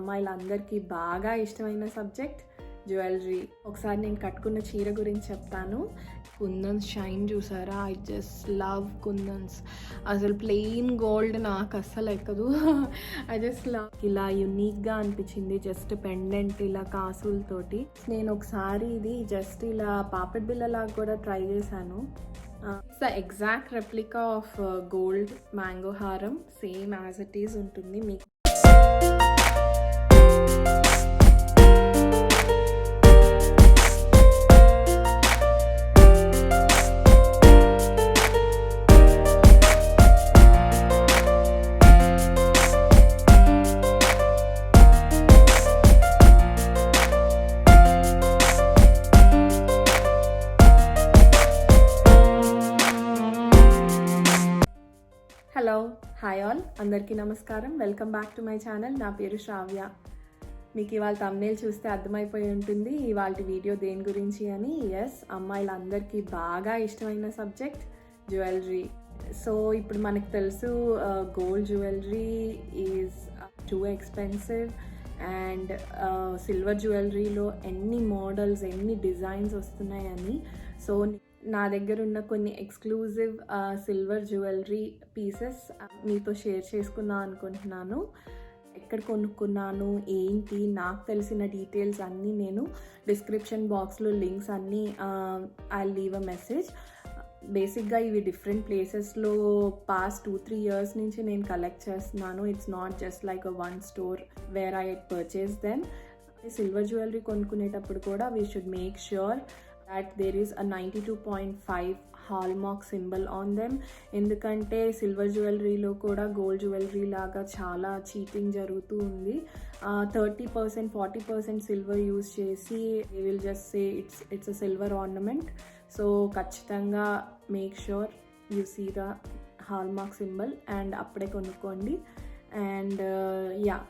అమ్మాయిలందరికీ బాగా ఇష్టమైన subject jewellery. ఒకసారి నేను కట్టుకున్న చీర గురించి చెప్తాను. కుందన్స్ షైన్ చూసారా? I just love kundans. అసలు ప్లెయిన్ గోల్డ్ నాకు అస్సలు ఎక్కదు. I just love. ఇలా యునిక్గా అనిపించింది, జస్ట్ పెండెంట్ ఇలా కాసులతోటి. నేను ఒకసారి ఇది జస్ట్ ఇలా పాపిడి బిల్లలాగా కూడా ట్రై చేశాను. It's the exact replica of gold mango హారం, సేమ్ యాజ్ ఇట్ ఈజ్ ఉంటుంది. మీకు హలో, హాయ్ ఆల్, అందరికీ నమస్కారం. Welcome back to my channel. నా పేరు శ్రావ్య. మీకు ఇవాళ థంబ్నెయిల్ చూస్తే అర్థమైపోయి ఉంటుంది ఇవాళ వీడియో దేని గురించి అని. ఎస్, అమ్మాయిలందరికీ బాగా ఇష్టమైన సబ్జెక్ట్ జ్యువెలరీ. సో ఇప్పుడు మనకు తెలుసు gold jewellery is too expensive and silver జ్యువెలరీలో ఎన్ని మోడల్స్, ఎన్ని డిజైన్స్ వస్తున్నాయని. సో నా దగ్గర ఉన్న కొన్ని ఎక్స్క్లూజివ్ సిల్వర్ జ్యువెలరీ పీసెస్ మీతో షేర్ చేసుకుందాం అనుకుంటున్నాను. ఎక్కడ కొనుక్కున్నాను, ఏంటి, నాకు తెలిసిన డీటెయిల్స్ అన్నీ నేను డిస్క్రిప్షన్ బాక్స్లో లింక్స్ అన్నీ ఐ లీవ్ అ మెసేజ్. బేసిక్గా ఇవి డిఫరెంట్ ప్లేసెస్లో పాస్ట్ 2-3 years నుంచి నేను కలెక్ట్ చేస్తున్నాను. It's not just like a one store where I purchase them. Silver jewellery కొనుక్కునేటప్పుడు కూడా we should make sure that there is a 92.5 hallmark symbol on them. ఎందుకంటే silver జ్యువెలరీలో కూడా గోల్డ్ జ్యువెలరీ లాగా చాలా చీటింగ్ జరుగుతూ ఉంది. 30%, 40% సిల్వర్ యూజ్ చేసి they will just say it's a silver ornament. So ఖచ్చితంగా make sure you see the hallmark symbol and అప్పుడే కొనుక్కోండి. And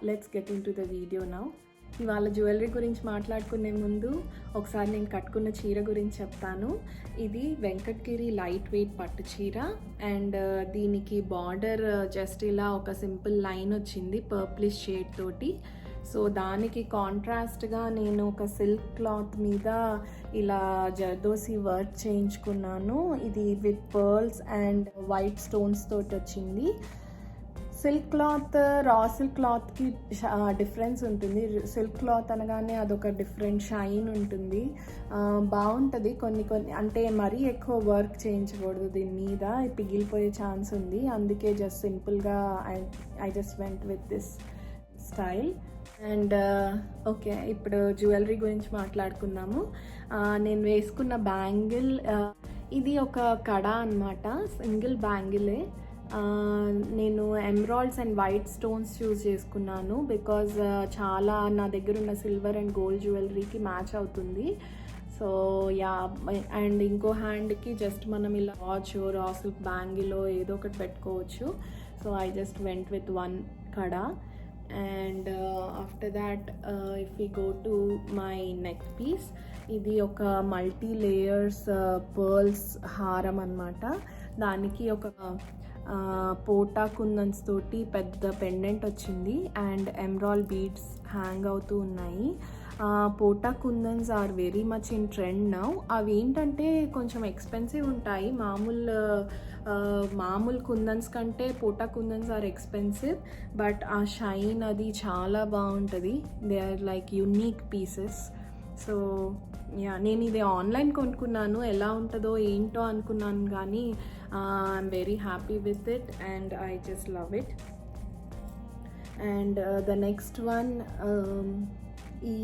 let's get into the video now. ఇవాళ జ్యువెలరీ గురించి మాట్లాడుకునే ముందు ఒకసారి నేను కట్టుకున్న చీర గురించి చెప్తాను. ఇది వెంకటగిరి లైట్ వెయిట్ పట్టు చీర అండ్ దీనికి బార్డర్ జస్ట్ ఇలా ఒక సింపుల్ లైన్ వచ్చింది పర్ప్లిష్ షేడ్ తోటి. సో దానికి కాంట్రాస్ట్గా నేను ఒక సిల్క్ క్లాత్ మీద ఇలా జర్దోసి వర్క్ చేయించుకున్నాను. ఇది with pearls and white stones తోటి వచ్చింది. సిల్క్ క్లాత్ రా సిల్క్ క్లాత్కి డిఫరెన్స్ ఉంటుంది. సిల్క్ క్లాత్ అనగానే అదొక డిఫరెంట్ షైన్ ఉంటుంది, బాగుంటుంది. కొన్ని అంటే మరీ ఎక్కువ వర్క్ చేయించకూడదు దీని మీద, పిగిలిపోయే ఛాన్స్ ఉంది. అందుకే జస్ట్ సింపుల్గా I just went with this style. And okay, ఇప్పుడు జ్యువెలరీ గురించి మాట్లాడుకుందాము. నేను వేసుకున్న బ్యాంగిల్ ఇది ఒక కడ అన్నమాట, సింగిల్ బ్యాంగిలే. నేను ఎమరాల్డ్స్ అండ్ వైట్ స్టోన్స్ చూస్ చేసుకున్నాను బికాజ్ చాలా నా దగ్గర ఉన్న సిల్వర్ అండ్ గోల్డ్ జ్యువెలరీకి మ్యాచ్ అవుతుంది. సో అండ్ ఇంకో హ్యాండ్కి జస్ట్ మనం ఇలా వాచ్ రా సిల్క్ బ్యాంగిలో ఏదో ఒకటి పెట్టుకోవచ్చు. So I just went with one kada. And after that if we go to my neck piece, ఇది ఒక మల్టీ లేయర్స్ పర్ల్స్ హారం అన్నమాట. దానికి ఒక పోటా కుందన్స్ తోటి పెద్ద పెండెంట్ వచ్చింది అండ్ ఎమరాల్డ్ బీడ్స్ హ్యాంగ్ అవుతూ ఉన్నాయి. Pota kundans are very much in trend now. అవి ఏంటంటే కొంచెం ఎక్స్పెన్సివ్ ఉంటాయి. మామూలు కుందన్స్ కంటే pota kundans are expensive, but ఆ షైన్ అది చాలా బాగుంటుంది. They are like unique pieces. So నేను ఇది ఆన్లైన్ కొనుక్కున్నాను, ఎలా ఉంటుందో ఏంటో అనుకున్నాను, కానీ I'm very happy with it and I just love it. And the next one, ఈ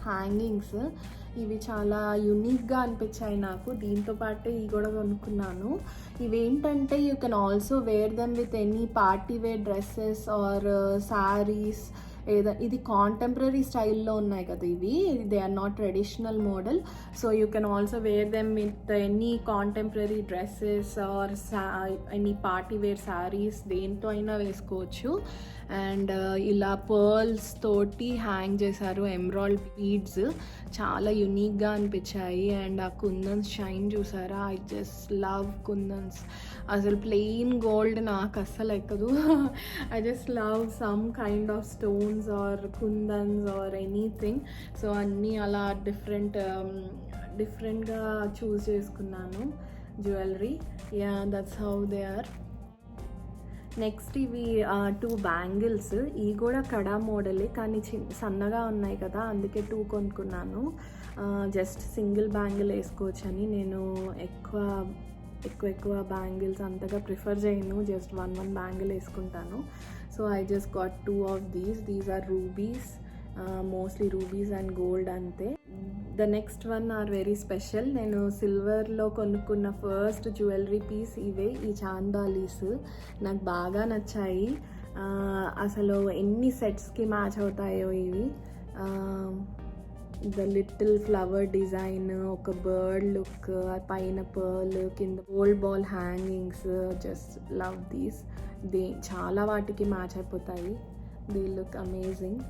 హ్యాంగింగ్స్ ఇవి చాలా యునీక్గా అనిపించాయి నాకు. దీంతో పాటు ఇవి కూడా కొనుక్కున్నాను. ఇవేంటంటే you can also wear them with any party wear dresses or saris. ఇది కాంటెంపరీ స్టైల్లో ఉన్నాయి కదా ఇవి, they are not traditional model. So you can also wear them with any contemporary dresses or any party wear saris, దేంతో అయినా వేసుకోవచ్చు. And ఇలా pearls తోటి హ్యాంగ్ చేశారు ఎమరాల్డ్ బీడ్స్, చాలా యునీక్గా అనిపించాయి. అండ్ ఆ కుందన్స్ షైన్ చూసారా? I just love kundans. అసలు ప్లెయిన్ గోల్డ్ నాకు అస్సలు ఎక్కదు. I just love some kind of stones or kundans or anything. So అన్నీ అలా డిఫరెంట్గా చూస్ చేసుకున్నాను jewellery. Yeah, that's how they are. Next ఇవి 2 బ్యాంగిల్స్. ఇవి కూడా కడా మోడలే, కానీ సన్నగా ఉన్నాయి కదా, అందుకే 2 కొనుక్కున్నాను. జస్ట్ సింగిల్ బ్యాంగిల్ వేసుకోవచ్చని. నేను ఎక్కువ బ్యాంగిల్స్ అంతగా ప్రిఫర్ చేయను, జస్ట్ 1 బ్యాంగిల్ వేసుకుంటాను. So I just got 2 of these or rubies, mostly rubies and gold అంతే. The next one are very special. నేను సిల్వర్లో కొనుక్కున్న ఫస్ట్ జ్యువెలరీ పీస్ ఇవే, ఈ చాందాలీస్. నాకు బాగా నచ్చాయి. అసలు ఎన్ని సెట్స్కి మ్యాచ్ అవుతాయో ఇవి. ద లిటిల్ ఫ్లవర్ డిజైన్, ఒక బర్డ్ లుక్, పైన పర్ల్, కింద gold ball hangings. Just love these. చాలా వాటికి మ్యాచ్ అయిపోతాయి. They look amazing.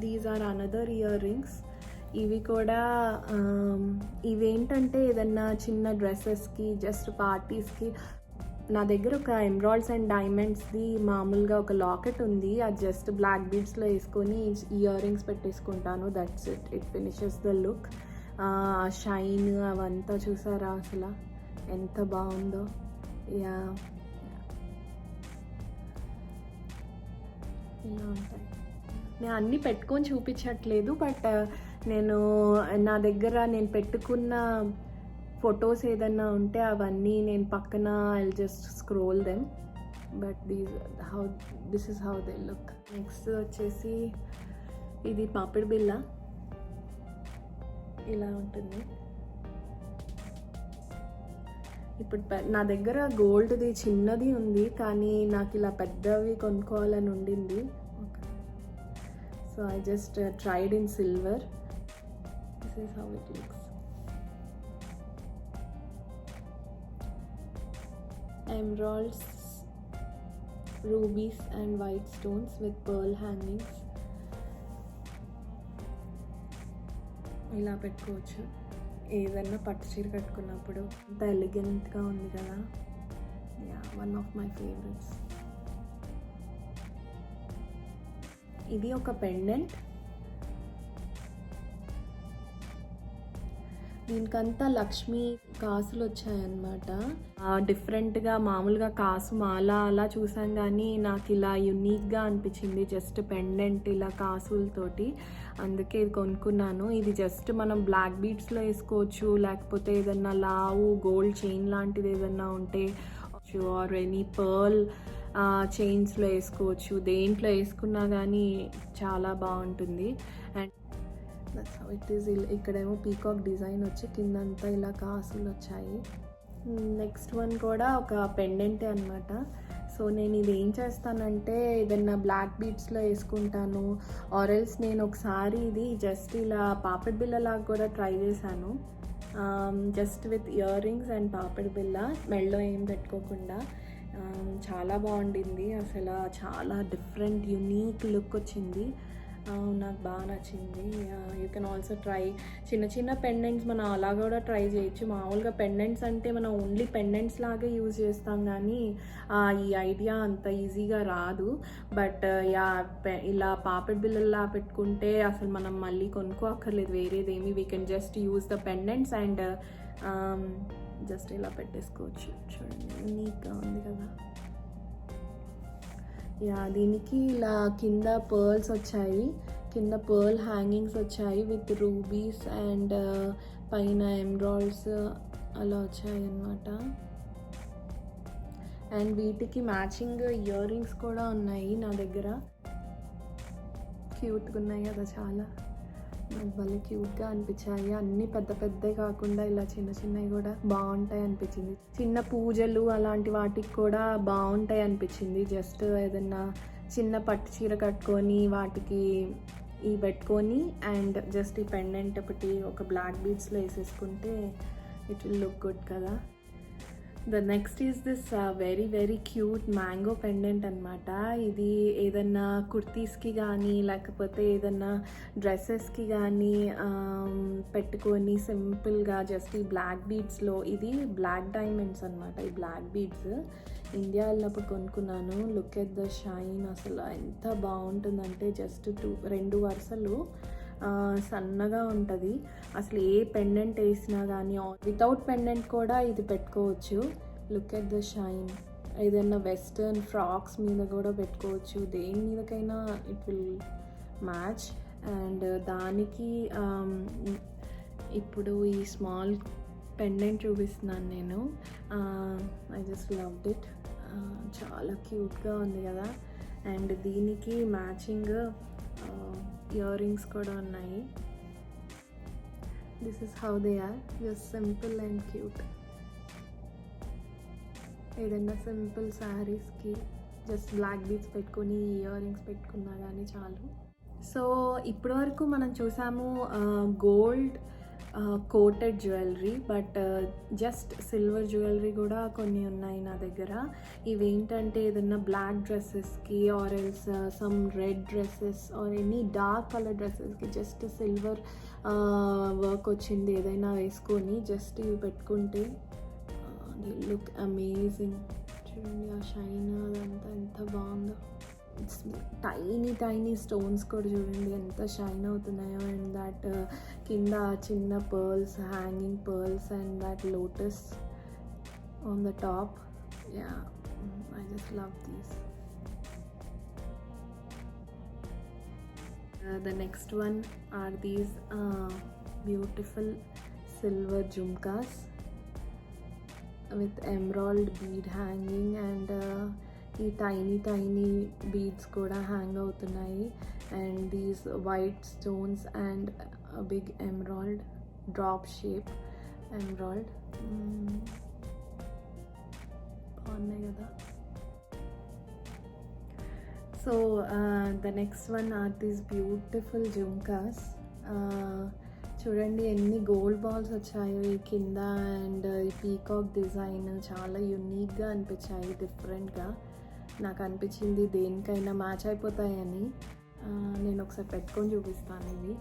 These are another earrings. ఇవి కూడా ఇవేంటంటే ఏదన్నా చిన్న డ్రెస్సెస్కి, జస్ట్ పార్టీస్కి. నా దగ్గర ఒక ఎమరాల్డ్స్ అండ్ డైమండ్స్ది మామూలుగా ఒక లాకెట్ ఉంది. అది జస్ట్ బ్లాక్ బీడ్స్లో వేసుకొని ఇయర్ రింగ్స్ పెట్టేసుకుంటాను. That's it finishes the look. Shine అవంతా చూసారా అసలు ఎంత బాగుందో. యా, ఇలా ఉంటాయి. నేను అన్నీ పెట్టుకొని చూపించట్లేదు, బట్ నా దగ్గర నేను పెట్టుకున్న ఫొటోస్ ఏదన్నా ఉంటే అవన్నీ నేను పక్కన I just scroll them. But this is how they look. Next వచ్చేసి ఇది పాపిడి బిళ్ళ. ఇలా ఉంటుంది. ఇప్పుడు నా దగ్గర గోల్డ్ది చిన్నది ఉంది, కానీ నాకు ఇలా పెద్దవి కొనుక్కోవాలని ఉండింది. So I just tried in silver. This is how it looks. Emeralds, rubies and white stones with pearl hangings. ఇలా పెట్టుకోవచ్చు ఏదన్నా పట్టు చీర కట్టుకున్నప్పుడు. అంత ఎలిగెంట్గా ఉంది కదా. Yeah, one of my favourites. ఇది ఒక పెండెంట్. దీనికంతా లక్ష్మీ కాసులు వచ్చాయన్నమాట. డిఫరెంట్గా మామూలుగా కాసు మాల అలా చూసాం, కానీ నాకు ఇలా యునీక్గా అనిపించింది. జస్ట్ పెండెంట్ ఇలా కాసులతోటి, అందుకే ఇది కొనుక్కున్నాను. ఇది జస్ట్ మనం బ్లాక్ బీడ్స్లో వేసుకోవచ్చు, లేకపోతే ఏదన్నా లావు గోల్డ్ చైన్ లాంటిది ఏదన్నా ఉంటే ఆర్ ఎనీ పర్ల్ చైన్స్లో వేసుకోవచ్చు. దేంట్లో వేసుకున్నా కానీ చాలా బాగుంటుంది. And that's how it is. ఇక్కడేమో పీకాక్ డిజైన్ వచ్చి కిందంతా ఇలా కాసులు వచ్చాయి. నెక్స్ట్ వన్ కూడా ఒక పెండెంటే అనమాట. సో నేను ఇది ఏం చేస్తానంటే ఏదన్నా బ్లాక్ బీడ్స్లో వేసుకుంటాను, ఆరెల్స్ నేను ఒకసారి ఇది జస్ట్ ఇలా పాపిడి బిళ్ళలాగా కూడా ట్రై చేశాను. Just with ear rings and పాపిడి బిళ్ళ, మెడలో ఏం పెట్టుకోకుండా. చాలా బాగుండింది అసలు. చాలా డిఫరెంట్ యునీక్ లుక్ వచ్చింది. నాకు బాగా నచ్చింది. You can also try. చిన్న పెండెంట్స్ మనం అలా కూడా ట్రై చేయొచ్చు. మామూలుగా పెండెంట్స్ అంటే మనం ఓన్లీ పెండెంట్స్ లాగే యూజ్ చేస్తాం, కానీ ఈ ఐడియా అంత ఈజీగా రాదు. బట్ ఇలా పాపిడి బిళ్ళల్లా పెట్టుకుంటే అసలు మనం మళ్ళీ కొనుక్కోక్కర్లేదు వేరేదేమి. We can just use the pendants and just ఇలా పెట్టేసుకోవచ్చు. చూడండి యూనిక్గా ఉంది కదా. యా, దీనికి ఇలా కింద పర్ల్స్ వచ్చాయి, కింద పర్ల్ హ్యాంగింగ్స్ వచ్చాయి విత్ రూబీస్ అండ్ పైన ఎమరాల్డ్స్ అలా వచ్చాయి అన్నమాట. అండ్ వీటికి మ్యాచింగ్ ఇయర్ రింగ్స్ కూడా ఉన్నాయి నా దగ్గర. క్యూట్గా ఉన్నాయి కదా, చాలా నాకు భలే క్యూట్గా అనిపించాయి. అన్నీ పెద్దవి కాకుండా ఇలా చిన్నవి కూడా బాగుంటాయి అనిపించింది. చిన్న పూజలు అలాంటి వాటికి కూడా బాగుంటాయి అనిపించింది. జస్ట్ ఏదన్నా చిన్న పట్టు చీర కట్టుకొని వాటికి ఇవి పెట్టుకొని అండ్ జస్ట్ ఈ పెండెంట్ ఒకటి ఒక బ్లాక్ బీడ్స్లో వేసేసుకుంటే ఇట్ విల్ లుక్ గుడ్ కదా. The next is this very cute mango pendant అనమాట. ఇది ఏదన్నా కుర్తీస్కి కానీ లేకపోతే ఏదన్నా డ్రెస్సెస్కి కానీ పెట్టుకొని సింపుల్గా జస్ట్ ఈ బ్లాక్ బీడ్స్లో, ఇది బ్లాక్ డైమండ్స్ అనమాట. ఈ బ్లాక్ బీడ్స్ ఇండియా వెళ్ళినప్పుడు కొనుక్కున్నాను. లుక్ ఎట్ ద షైన్, అసలు ఎంత బాగుంటుందంటే జస్ట్ 2 వరుసలు సన్నగా ఉంటుంది. అసలు ఏ పెండెంట్ వేసినా కానీ వితౌట్ పెండెంట్ కూడా ఇది పెట్టుకోవచ్చు. Look at the shine. ఏదైనా వెస్టర్న్ ఫ్రాక్స్ మీద కూడా పెట్టుకోవచ్చు, దేని మీదకైనా ఇట్ విల్ మ్యాచ్. అండ్ దానికి ఇప్పుడు ఈ స్మాల్ పెండెంట్ చూపిస్తున్నాను నేను. I just loved it. చాలా క్యూట్గా ఉంది కదా. అండ్ దీనికి మ్యాచింగ్ ఇయర్ రింగ్స్ కూడా ఉన్నాయి. This is how they are, just simple and cute. ఏదైనా సింపుల్ శారీస్కి జస్ట్ బ్లాక్ బీడ్స్ పెట్టుకొని ఇయర్ రింగ్స్ పెట్టుకున్నా కానీ చాలు. సో ఇప్పటివరకు మనం చూసాము gold coated jewellery, but just silver jewellery కూడా కొన్ని ఉన్నాయి నా దగ్గర. ఇవేంటంటే ఏదన్నా బ్లాక్ డ్రెస్సెస్కి or else some red dresses or any dark colour డ్రెస్సెస్కి జస్ట్ సిల్వర్ వర్క్ వచ్చింది ఏదైనా వేసుకొని జస్ట్ ఇవి పెట్టుకుంటే దే లుక్ అమేజింగ్. చూడండి ఆ షైన్ అదంతా ఎంత బాగుందో. టైనీ స్టోన్స్ కూడా చూడండి ఎంత షైన్ అవుతున్నాయో. అండ్ దట్ కింద చిన్న pearls, hanging pearls and that lotus on the top. Yeah, I just love these. The next one are these beautiful silver jhumkas with emerald bead hanging and ఈ tiny beads కూడా hang అవుతున్నాయి. And these white stones and big emerald drop shape emerald బాగున్నాయి కదా. So the next one are these beautiful jhumkas. చూడండి ఎన్ని gold balls వచ్చాయో ఈ కింద. అండ్ ఈ పీకాక్ డిజైన్ చాలా యూనిక్గా అనిపించాయి, డిఫరెంట్గా. నాకు అనిపించింది దేనికైనా మ్యాచ్ అయిపోతాయని. నేను ఒకసారి పెట్టుకొని చూపిస్తాను ఇవి.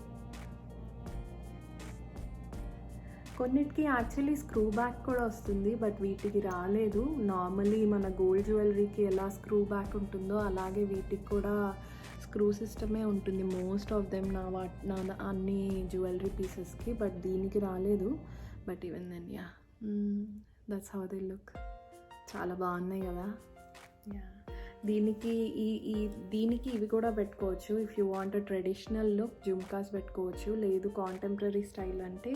కొన్నిటికి యాక్చువల్లీ స్క్రూ బ్యాక్ కూడా వస్తుంది, బట్ వీటికి రాలేదు. నార్మలీ మన గోల్డ్ జ్యువెలరీకి ఎలా స్క్రూ బ్యాక్ ఉంటుందో అలాగే వీటికి కూడా స్క్రూ సిస్టమే ఉంటుంది మోస్ట్ ఆఫ్ దెమ్ నా అన్ని జ్యువెలరీ పీసెస్కి. బట్ దీనికి రాలేదు. But even then yeah, that's how they look. చాలా బాగున్నాయి కదా. యా, దీనికి ఇవి కూడా పెట్టుకోవచ్చు. If you want traditional look jhumkas పెట్టుకోవచ్చు. లేదు కాంటెంపరీ స్టైల్ అంటే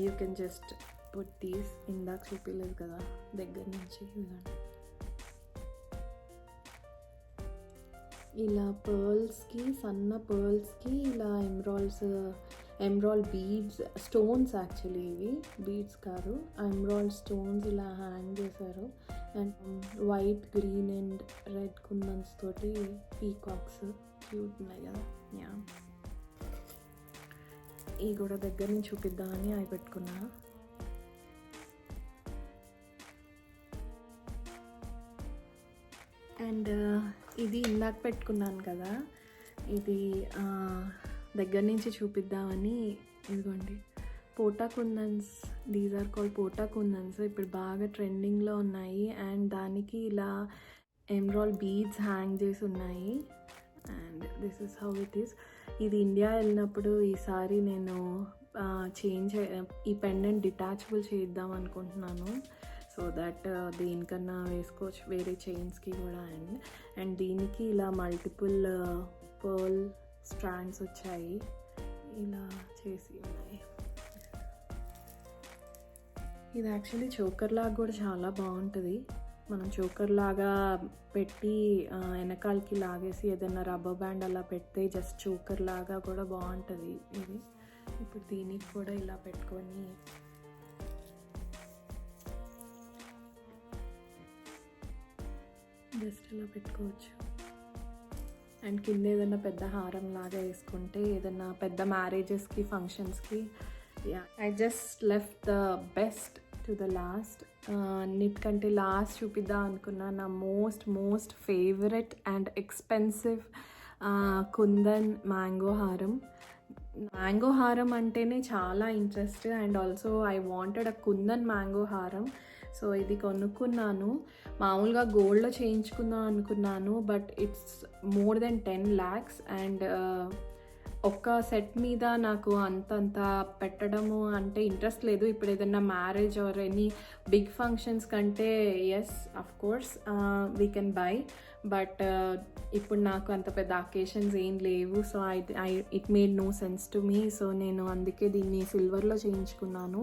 you can just put these. ఇందాక చూపించలేదు కదా దగ్గర నుంచి, ఇలా పర్ల్స్కి, సన్న పర్ల్స్కి ఇలా ఎమరాల్డ్ బీడ్స్, స్టోన్స్ యాక్చువల్లీ ఇవి బీడ్స్ కాదు, ఎమరాల్డ్ స్టోన్స్ ఇలా హ్యాంగ్ చేశారు. And white, green and red kundans తోటి పీకాక్స్ క్యూట్ ఉన్నాయి కదా. యా, ఇవి కూడా దగ్గర నుంచి చూపిద్దామని అవి పెట్టుకున్నా. అండ్ ఇది ఇందాక పెట్టుకున్నాను కదా, ఇది దగ్గర నుంచి చూపిద్దామని. ఇదిగోండి పోటా కుందన్స్, దీస్ ఆర్ కాల్డ్ పోటా కుందన్స్. ఇప్పుడు బాగా ట్రెండింగ్లో ఉన్నాయి. అండ్ దానికి ఇలా ఎమరాల్డ్ బీడ్స్ హ్యాంగ్ చేసి ఉన్నాయి. And this is how it is. ఇది ఇండియా వెళ్ళినప్పుడు ఈసారి నేను ఈ పెండెంట్ డిటాచబుల్ చేద్దాం అనుకుంటున్నాను. సో దట్ దేనికన్నా వేసుకోవచ్చు వేరే చైన్స్కి కూడా. అండ్ దీనికి ఇలా మల్టిపుల్ పర్ల్ స్ట్రాండ్స్ వచ్చాయి, ఇలా చేసి ఉన్నాయి. ఇది యాక్చువల్లీ చోకర్ లాగా కూడా చాలా బాగుంటుంది. మనం చోకర్ లాగా పెట్టి వెనకాలకి లాగేసి ఏదైనా రబ్బర్ బ్యాండ్ అలా పెడితే జస్ట్ చోకర్ లాగా కూడా బాగుంటుంది ఇది. ఇప్పుడు దీనికి కూడా ఇలా పెట్టుకొని జస్ట్ ఇలా పెట్టుకోవచ్చు. అండ్ కింద ఏదైనా పెద్ద హారం లాగా వేసుకుంటే ఏదైనా పెద్ద మ్యారేజెస్కి, ఫంక్షన్స్కి. I just left the best to the last. అన్నిటికంటే లాస్ట్ చూపిద్దాం అనుకున్నా నా most favourite and expensive kundan mango హారం. మ్యాంగో హారం అంటేనే చాలా interest and also I wanted a kundan mango హారం. సో ఇది కొనుక్కున్నాను. మామూలుగా గోల్డ్లో చేయించుకుందాం అనుకున్నాను, but it's more than 10 lakhs and ఒక్క సెట్ మీద నాకు అంతంత పెట్టడము అంటే ఇంట్రెస్ట్ లేదు. ఇప్పుడు ఏదైనా marriage or any big functions కంటే as of course we can buy, but ఇప్పుడు నాకు అంత పెద్ద అకేషన్స్ ఏం లేవు. So it made no sense to me. So నేను అందుకే దీన్ని సిల్వర్లో చేయించుకున్నాను.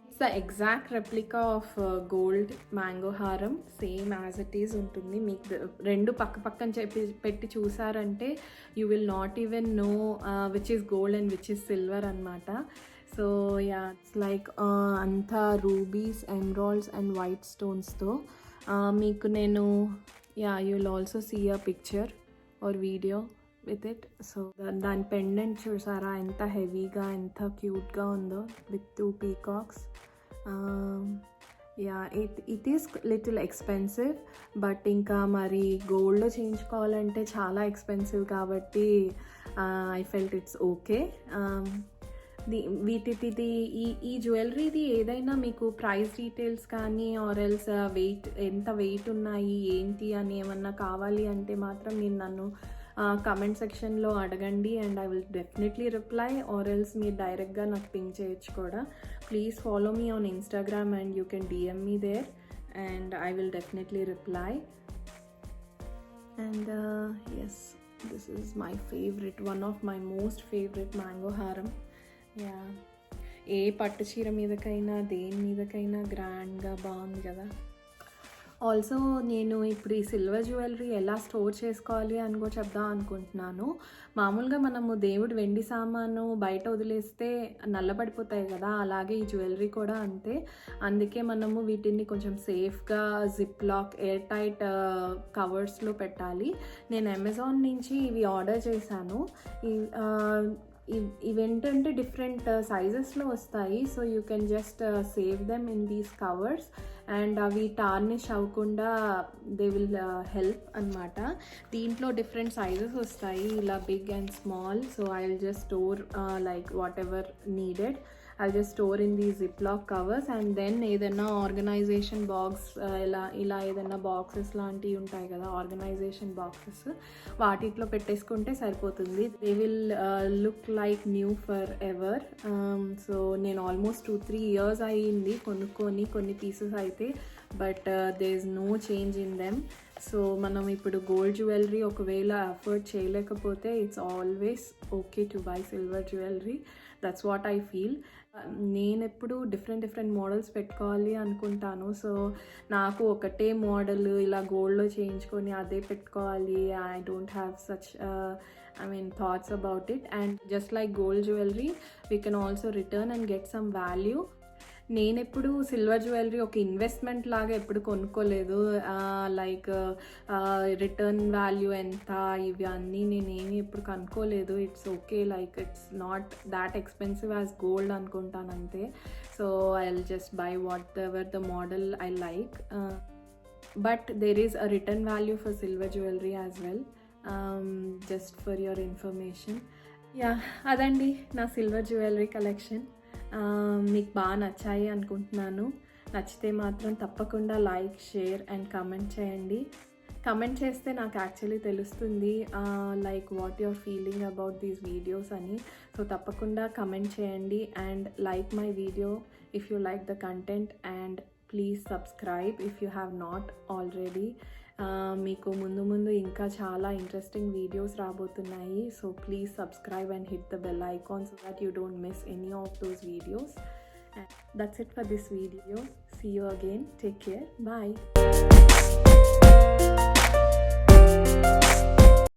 It's the exact replica of gold mango హారం, సేమ్ యాజ్ ఇట్ ఈజ్ ఉంటుంది. మీకు రెండు పక్కన పెట్టి చూసారంటే you will not even know which is gold and which is silver అనమాట. సో యా, ఇట్స్ లైక్ అంతా రూబీస్, ఎమరాల్డ్స్ అండ్ వైట్ స్టోన్స్తో. మీకు నేను you will also see a picture or video with it. So దాని pendant చూసారా ఎంత హెవీగా, ఎంత క్యూట్గా ఉందో with 2 peacocks. Yeah, it is little expensive, but ఇంకా మరి గోల్డ్లో చేయించుకోవాలంటే చాలా ఎక్స్పెన్సివ్ కాబట్టి ఐ ఫెల్ట్ ఇట్స్ ఓకే. వీటిది ఈ జ్యువెలరీది ఏదైనా మీకు ప్రైస్ డీటెయిల్స్ కానీ ఆర్ ఎల్స్ ఎంత వెయిట్ ఉన్నాయి ఏంటి అని ఏమన్నా కావాలి అంటే మాత్రం మీరు నన్ను కమెంట్ సెక్షన్లో అడగండి and I will definitely reply, or else మీరు డైరెక్ట్గా నాకు పింక్ చేయొచ్చు కూడా. Please follow me on Instagram and you can DM me there and I will definitely reply. And yes, this is my favorite, one of my most favorite mango haram. Yeah, ఏ పట్టు చీర మీదకైనా దేని మీదకైనా గ్రాండ్గా బాగుంది కదా. Also నేను ఇప్పుడు ఈ silver jewellery ఎలా స్టోర్ చేసుకోవాలి అని కూడా చెప్దాం అనుకుంటున్నాను. మామూలుగా మనము దేవుడు వెండి సామాను బయట వదిలేస్తే నల్లబడిపోతాయి కదా, అలాగే ఈ జ్యువెలరీ కూడా అంతే. అందుకే మనము వీటిని కొంచెం సేఫ్గా జిప్ లాక్, ఎయిర్ టైట్ కవర్స్లో పెట్టాలి. నేను అమెజాన్ నుంచి ఇవి ఆర్డర్ చేశాను. ఇవేంటంటే డిఫరెంట్ సైజెస్లో వస్తాయి. So you can just save them in these covers and అవి టార్నిష్ అవ్వకుండా దే విల్ హెల్ప్ అనమాట. దీంట్లో డిఫరెంట్ సైజెస్ వస్తాయి, ఇలా big and small. So I will just store like whatever needed. I'll just store in these Ziploc covers and then ఏదైనా organisation box ఇలా ఏదైనా boxes లాంటివి ఉంటాయి కదా, ఆర్గనైజేషన్ బాక్సెస్, వాటిలో పెట్టేసుకుంటే సరిపోతుంది. They will look like new forever. So నేను ఆల్మోస్ట్ 2-3 years అయ్యింది కొనుక్కొని కొన్ని పీసెస్ అయితే, but they is no change in them. So మనం ఇప్పుడు గోల్డ్ జ్యువెలరీ ఒకవేళ అఫోర్డ్ చేయలేకపోతే it's always okay to buy silver jewellery. That's what I feel. నేను ఎప్పుడు డిఫరెంట్ మోడల్స్ పెట్టుకోవాలి అనుకుంటాను. సో నాకు ఒకటే మోడల్ ఇలా గోల్డ్లో చేయించుకొని అదే పెట్టుకోవాలి, I don't have such thoughts about it. And just like gold jewelry, we can also return and get some value. నేను ఎప్పుడు సిల్వర్ జ్యువెలరీ ఒక ఇన్వెస్ట్మెంట్ లాగా ఎప్పుడు కొనుక్కోలేదు. లైక్ రిటర్న్ వాల్యూ ఎంత ఇవి అన్నీ నేనేమి ఎప్పుడు కనుక్కోలేదు. It's okay, like it's not that expensive as gold అనుకుంటాను అంతే. So I will just buy whatever the model I like. But there is a return value for silver jewellery as well, just for your information. Yeah, అదండి నా silver jewellery collection. మీకు బాగా నచ్చాయి అనుకుంటున్నాను. నచ్చితే మాత్రం తప్పకుండా లైక్, షేర్ అండ్ కమెంట్ చేయండి. కమెంట్ చేస్తే నాకు యాక్చువల్లీ తెలుస్తుంది like what your feeling about these videos అని. సో తప్పకుండా కమెంట్ చేయండి and like my video if you like the content and please subscribe if you have not already. మీకు ముందు ఇంకా చాలా ఇంట్రెస్టింగ్ వీడియోస్ రాబోతున్నాయి. So please subscribe and hit the bell icon so that you don't miss any of those videos. And that's it for this video. See you again. Take care. Bye.